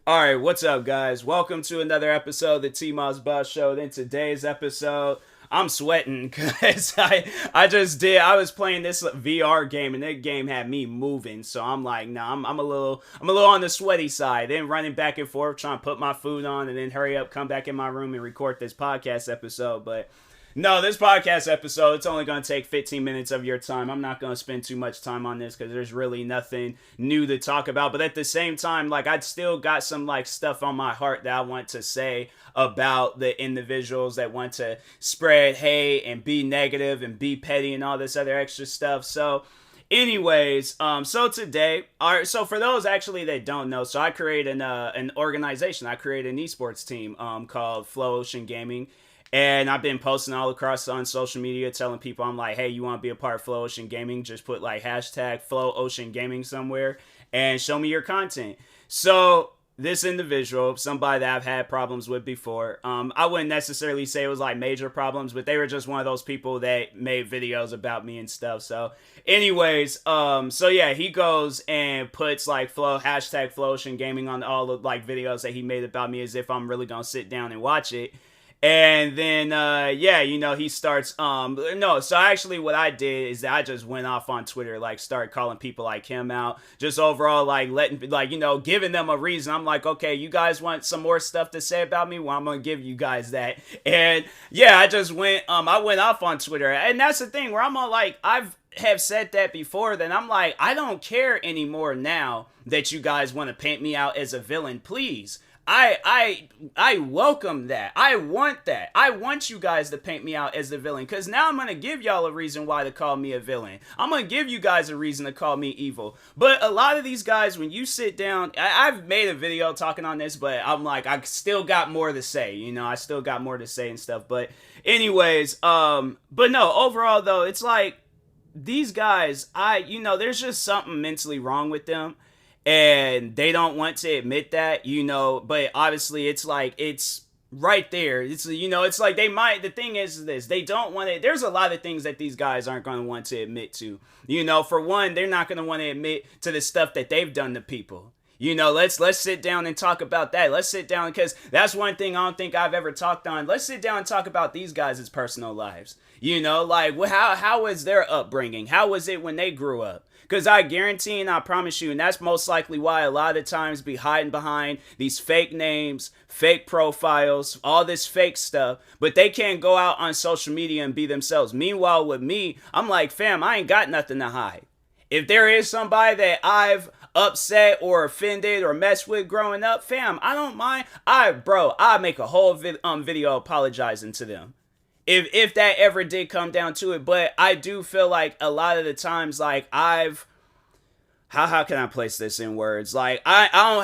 All right, what's up, guys? Welcome to another episode of the TMossBoss Show. In today's episode, I'm sweating because I was playing this VR game and that game had me moving. So I'm like, nah, I'm a little on the sweaty side. Then running back and forth, trying to put my food on, and then hurry up, come back in my room and record this podcast episode. But no, this podcast episode, it's only going to take 15 minutes of your time. I'm not going to spend too much time on this because there's really nothing new to talk about. But at the same time, like, I'd still got some, like, stuff on my heart that I want to say about the individuals that want to spread hate and be negative and be petty and all this other extra stuff. So, anyways, so today, all right, so for those actually that don't know, so I created an organization. I created an esports team called Flow Ocean Gaming. And I've been posting all across on social media telling people, I'm like, hey, you want to be a part of Flow Ocean Gaming? Just put like hashtag Flow Ocean Gaming somewhere and show me your content. So this individual, somebody that I've had problems with before, I wouldn't necessarily say it was like major problems, but they were just one of those people that made videos about me and stuff. So anyways, so yeah, he goes and puts like hashtag Flow Ocean Gaming on all the like videos that he made about me as if I'm really going to sit down and watch it. And then, yeah, he starts, no, so actually what I did is that I just went off on Twitter, like, started calling people like him out, just overall, like, giving them a reason. I'm like, okay, you guys want some more stuff to say about me? Well, I'm gonna give you guys that. And, yeah, I went off on Twitter, and that's the thing, where I'm all like, have said that before, then I'm like, I don't care anymore now that you guys want to paint me out as a villain, please. I welcome that. I want that. I want you guys to paint me out as the villain, because now I'm going to give y'all a reason why to call me a villain. I'm going to give you guys a reason to call me evil. But a lot of these guys, when you sit down, I've made a video talking on this, but I'm like, I still got more to say. I still got more to say and stuff. But anyways, but no, overall though, it's like these guys, there's just something mentally wrong with them, and they don't want to admit that, but obviously it's right there. It's like the thing is this, they don't want it. There's a lot of things that these guys aren't going to want to admit to. For one, they're not going to want to admit to the stuff that they've done to people. Let's sit down and talk about that. Let's sit down, because that's one thing I don't think I've ever talked on. Let's sit down and talk about these guys' personal lives. Like, how was their upbringing? How was it when they grew up? Because I guarantee and I promise you, and that's most likely why a lot of times be hiding behind these fake names, fake profiles, all this fake stuff, but they can't go out on social media and be themselves. Meanwhile, with me, I'm like, fam, I ain't got nothing to hide. If there is somebody that I've upset or offended or messed with growing up, fam, I don't mind. I make a whole video apologizing to them. If that ever did come down to it. But I do feel like a lot of the times, like, how can I place this in words? Like, I don't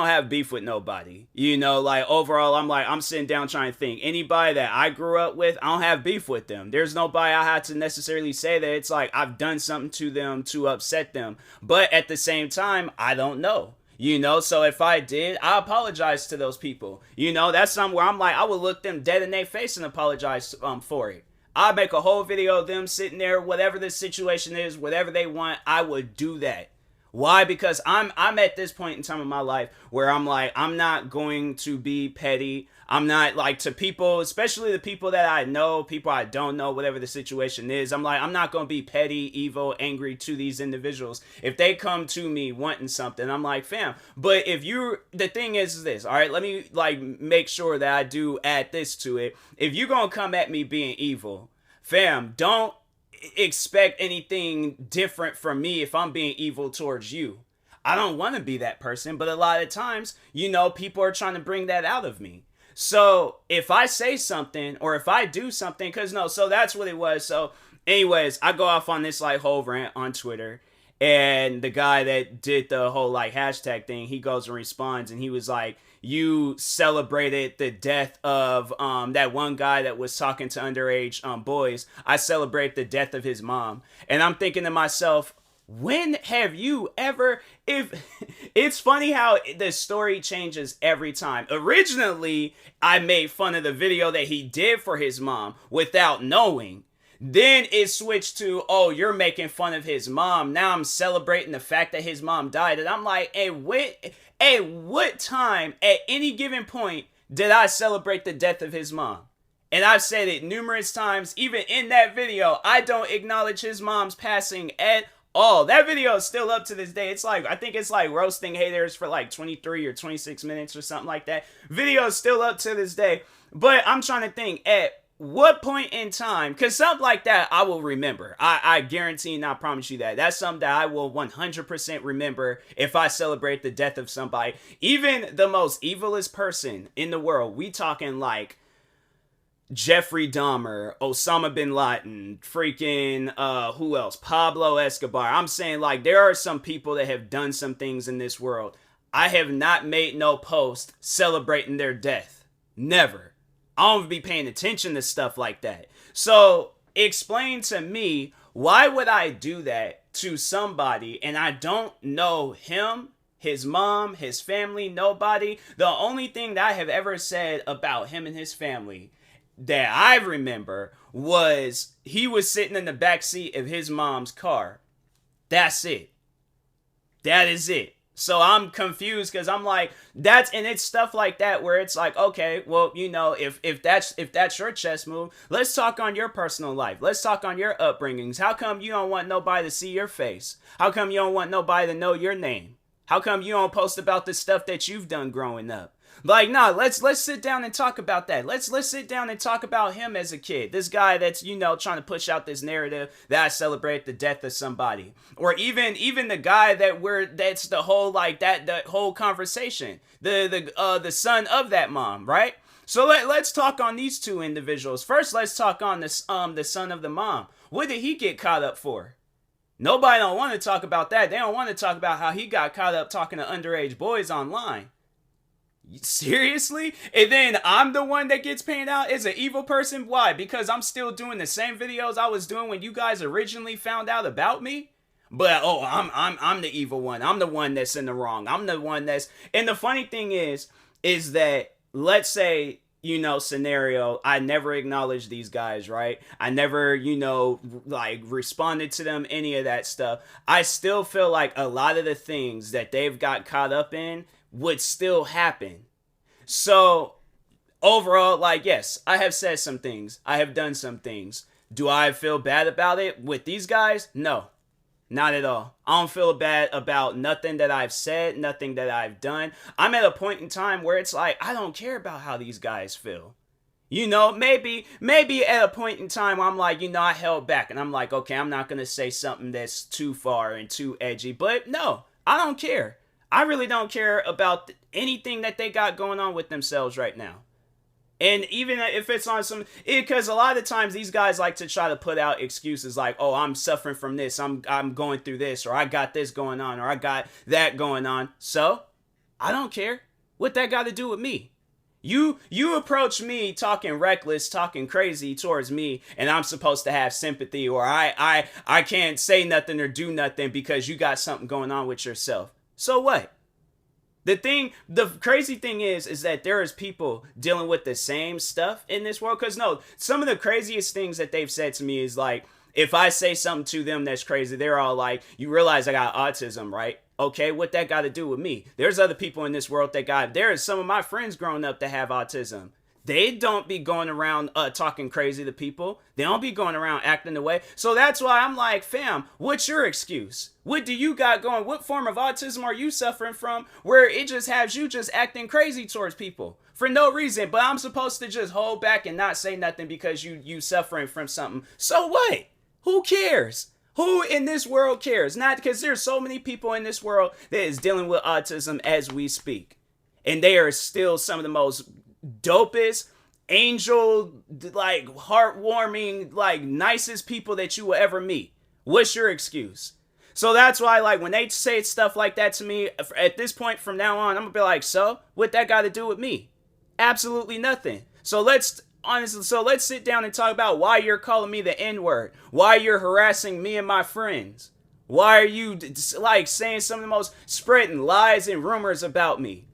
have beef with nobody. Like, overall, I'm sitting down trying to think. Anybody that I grew up with, I don't have beef with them. There's nobody I had to necessarily say that it's like I've done something to them to upset them. But at the same time, I don't know. So if I did, I apologize to those people. That's something where I'm like, I would look them dead in their face and apologize for it. I'd make a whole video of them sitting there, whatever the situation is, whatever they want, I would do that. Why? Because I'm at this point in time in my life where I'm like, I'm not going to be petty. I'm not like, to people, especially the people that I know, people I don't know, whatever the situation is. I'm like, I'm not going to be petty, evil, angry to these individuals. If they come to me wanting something, I'm like, fam. But the thing is this, all right, let me like make sure that I do add this to it. If you're going to come at me being evil, fam, don't expect anything different from me if I'm being evil towards you. I don't want to be that person, but a lot of times, people are trying to bring that out of me. So if I say something or if I do something, so that's what it was. So anyways, I go off on this like whole rant on Twitter, and the guy that did the whole like hashtag thing, he goes and responds, and he was like, you celebrated the death of that one guy that was talking to underage boys. I celebrate the death of his mom. And I'm thinking to myself, when have you ever, if it's funny how the story changes every time. Originally, I made fun of the video that he did for his mom without knowing. Then it switched to, oh, you're making fun of his mom. Now I'm celebrating the fact that his mom died. And I'm like, at what time, at any given point, did I celebrate the death of his mom? And I've said it numerous times, even in that video, I don't acknowledge his mom's passing at all. That video is still up to this day. It's like, I think it's like roasting haters for like 23 or 26 minutes or something like that. Video is still up to this day. But I'm trying to think, at what point in time, because something like that I will remember. I guarantee and I promise you that. That's something that I will 100% remember if I celebrate the death of somebody. Even the most evilest person in the world, we talking like Jeffrey Dahmer, Osama bin Laden, freaking, who else? Pablo Escobar. I'm saying, like, there are some people that have done some things in this world. I have not made no post celebrating their death. Never. I don't be paying attention to stuff like that. So, explain to me, why would I do that to somebody and I don't know him, his mom, his family, nobody? The only thing that I have ever said about him and his family that I remember was he was sitting in the back seat of his mom's car. That's it. That is it. So I'm confused because I'm like, and it's stuff like that where it's like, okay, well, you know, if that's your chess move, let's talk on your personal life. Let's talk on your upbringings. How come you don't want nobody to see your face? How come you don't want nobody to know your name? How come you don't post about the stuff that you've done growing up? Like, nah, let's sit down and talk about that. Let's sit down and talk about him as a kid. This guy that's, you know, trying to push out this narrative that I celebrate the death of somebody. Or even the guy that's the whole, like, that whole conversation. The son of that mom, right? So let's talk on these two individuals. First, let's talk on the son of the mom. What did he get caught up for? Nobody don't want to talk about that. They don't want to talk about how he got caught up talking to underage boys online. Seriously? And then I'm the one that gets painted out as an evil person? Why? Because I'm still doing the same videos I was doing when you guys originally found out about me? But I'm the evil one. I'm the one that's in the wrong. I'm the one that's... And the funny thing is that, let's say, you know, scenario, I never acknowledged these guys, right? I never, you know, like, responded to them, any of that stuff. I still feel like a lot of the things that they've got caught up in would still happen. So, overall, like, yes, I have said some things. I have done some things. Do I feel bad about it with these guys? No. Not at all. I don't feel bad about nothing that I've said, nothing that I've done. I'm at a point in time where it's like, I don't care about how these guys feel. You know, maybe at a point in time I'm like, you know, I held back and I'm like, okay, I'm not going to say something that's too far and too edgy. But no, I don't care. I really don't care about anything that they got going on with themselves right now. And even if it's on some, because a lot of times these guys like to try to put out excuses like, oh, I'm suffering from this, I'm going through this, or I got this going on, or I got that going on. So, I don't care. What that got to do with me? You approach me talking reckless, talking crazy towards me, and I'm supposed to have sympathy, or I can't say nothing or do nothing because you got something going on with yourself. So what? The crazy thing is that there is people dealing with the same stuff in this world. Because no, some of the craziest things that they've said to me is like, if I say something to them that's crazy, they're all like, you realize I got autism, right? Okay, what that got to do with me? There's other people in this world there is some of my friends growing up that have autism. They don't be going around talking crazy to people. They don't be going around acting the way. So that's why I'm like, fam, what's your excuse? What do you got going? What form of autism are you suffering from where it just has you just acting crazy towards people for no reason? But I'm supposed to just hold back and not say nothing because you suffering from something. So what? Who cares? Who in this world cares? Not because there's so many people in this world that is dealing with autism as we speak. And they are still some of the most dopest, angel, like, heartwarming, like, nicest people that you will ever meet. What's your excuse? So that's why, like, when they say stuff like that to me, at this point from now on, I'm gonna be like, so what that got to do with me? Absolutely nothing. So let's sit down and talk about why you're calling me the N-word, why you're harassing me and my friends, why are you like saying some of the most spreading lies and rumors about me.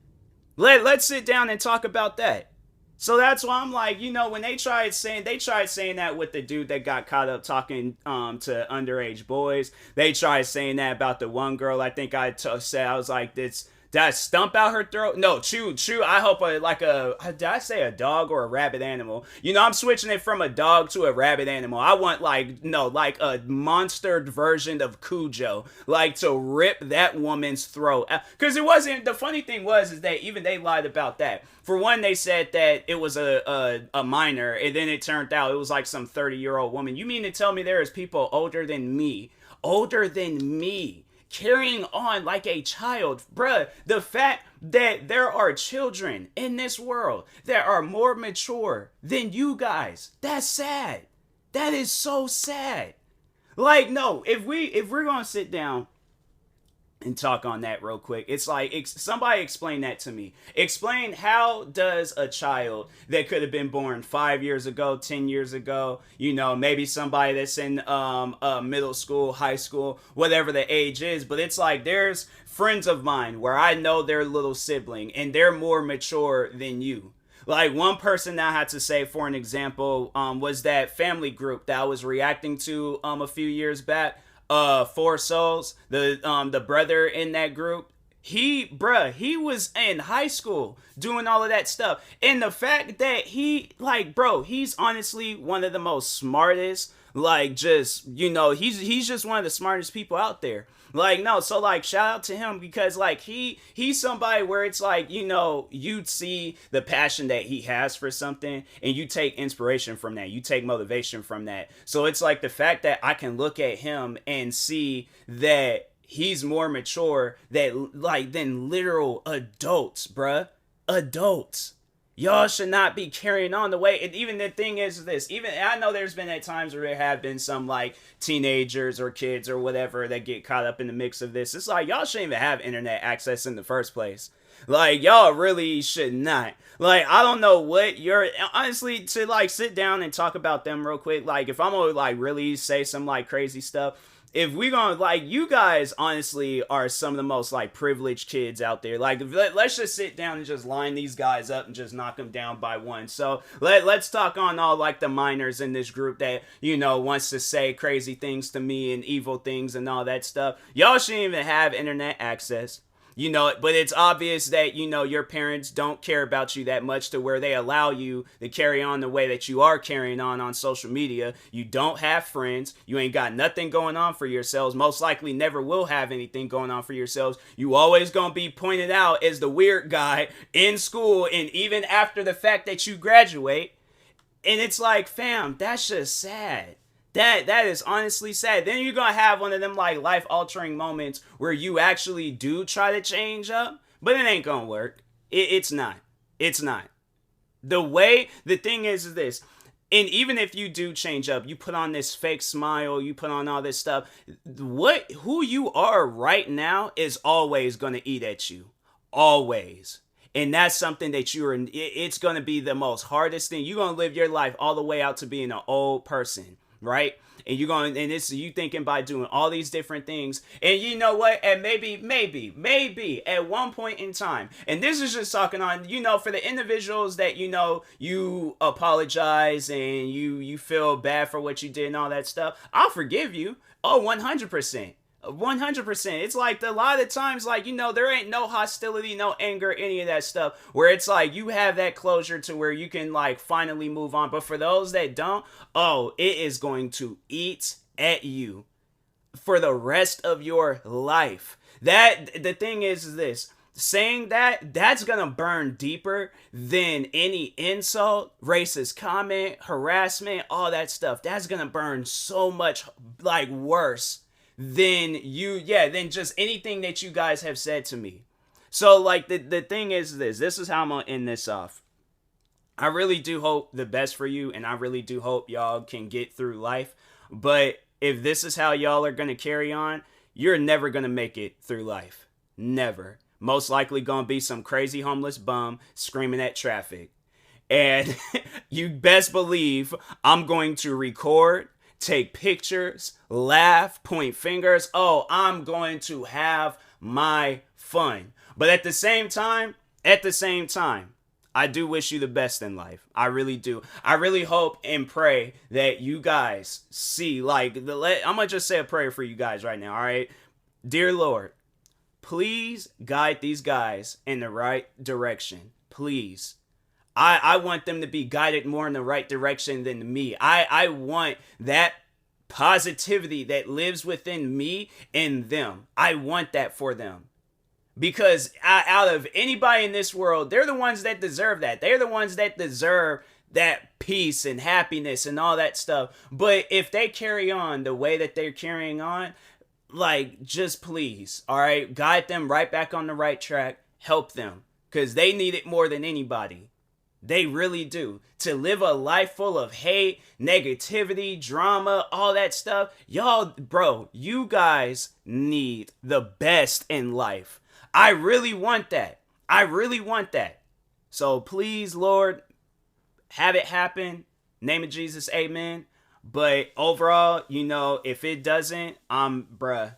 Let's sit down and talk about that. So that's why I'm like, when they tried saying that with the dude that got caught up talking to underage boys. They tried saying that about the one girl. I think said, I was like, this. Did I stump out her throat? No, chew. I hope did I say a dog or a rabbit animal? I'm switching it from a dog to a rabbit animal. I want like a monstered version of Cujo, like to rip that woman's throat. Because it wasn't, the funny thing is that even they lied about that. For one, they said that it was a minor, and then it turned out it was like some 30-year-old woman. You mean to tell me there is people older than me, carrying on like a child? Bruh, the fact that there are children in this world that are more mature than you guys, that's sad. That is so sad. Like, no, if we're gonna sit down and talk on that real quick, it's like, somebody explain that to me. Explain, how does a child that could have been born 5 years ago, 10 years ago, maybe somebody that's in middle school, high school, whatever the age is, but it's like, there's friends of mine where I know their little sibling and they're more mature than you. Like, one person that I had to say, for an example, was that family group that I was reacting to a few years back. Four Souls, the brother in that group, he was in high school doing all of that stuff. And the fact that he's honestly one of the most smartest, he's just one of the smartest people out there. Shout out to him, because he's somebody where it's like, you'd see the passion that he has for something and you take inspiration from that. You take motivation from that. So it's like the fact that I can look at him and see that he's more mature than literal adults, bruh. Adults. Y'all should not be carrying on the way. And even the thing is this, even I know there's been at times where there have been some teenagers or kids or whatever that get caught up in the mix of this. It's like, y'all shouldn't even have internet access in the first place. Y'all really should not. I don't know what you're, honestly, to sit down and talk about them real quick. If I'm gonna really say some crazy stuff, if we gonna you guys honestly are some of the most privileged kids out there. Let's just sit down and just line these guys up and just knock them down by one. So let's talk on all the minors in this group that wants to say crazy things to me and evil things and all that stuff. Y'all shouldn't even have internet access. But it's obvious that, your parents don't care about you that much to where they allow you to carry on the way that you are carrying on social media. You don't have friends. You ain't got nothing going on for yourselves. Most likely never will have anything going on for yourselves. You always gonna be pointed out as the weird guy in school and even after the fact that you graduate. And it's like, fam, that's just sad. That is honestly sad. Then you're gonna have one of them life-altering moments where you actually do try to change up, but it ain't gonna work. It's not. It's not. The thing is this, and even if you do change up, you put on this fake smile, you put on all this stuff, who you are right now is always gonna eat at you. Always. And that's something that it's gonna be the most hardest thing. You're gonna live your life all the way out to being an old person. Right? And you thinking by doing all these different things. And you know what? And maybe at one point in time, and this is just talking on, for the individuals that, you apologize and you feel bad for what you did and all that stuff, I'll forgive you. Oh, 100%. 100%. It's a lot of times, there ain't no hostility, no anger, any of that stuff, where it's you have that closure to where you can finally move on. But for those that don't, it is going to eat at you for the rest of your life. The thing is this, saying that's gonna burn deeper than any insult, racist comment, harassment, all that stuff. That's gonna burn so much worse than just anything that you guys have said to me. So the thing is this is how I'm gonna end this off. I really do hope the best for you, and I really do hope y'all can get through life. But if this is how y'all are gonna carry on, you're never gonna make it through life. Never. Most likely gonna be some crazy homeless bum screaming at traffic. And you best believe I'm going to record, take pictures, laugh, point fingers. Oh, I'm going to have my fun. But at the same time, I do wish you the best in life. I really do. I really hope and pray that you guys see, like, I'm going to just say a prayer for you guys right now, all right? Dear Lord, please guide these guys in the right direction. Please. I want them to be guided more in the right direction than me. I want that positivity that lives within me in them. I want that for them. Because out of anybody in this world, they're the ones that deserve that. They're the ones that deserve that peace and happiness and all that stuff. But if they carry on the way that they're carrying on, like, just please, all right, guide them right back on the right track. Help them, because they need it more than anybody. They really do. To live a life full of hate, negativity, drama, all that stuff. Y'all, bro, you guys need the best in life. I really want that. I really want that. So please, Lord, have it happen. Name of Jesus, amen. But overall, you know, if it doesn't, bruh,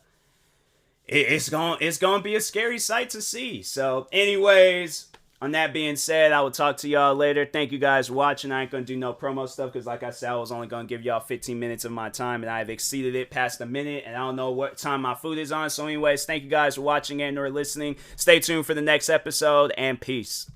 it's gonna be a scary sight to see. So anyways, on that being said, I will talk to y'all later. Thank you guys for watching. I ain't going to do no promo stuff because, like I said, I was only going to give y'all 15 minutes of my time, and I've exceeded it past a minute, and I don't know what time my food is on. So anyways, thank you guys for watching and or listening. Stay tuned for the next episode, and peace.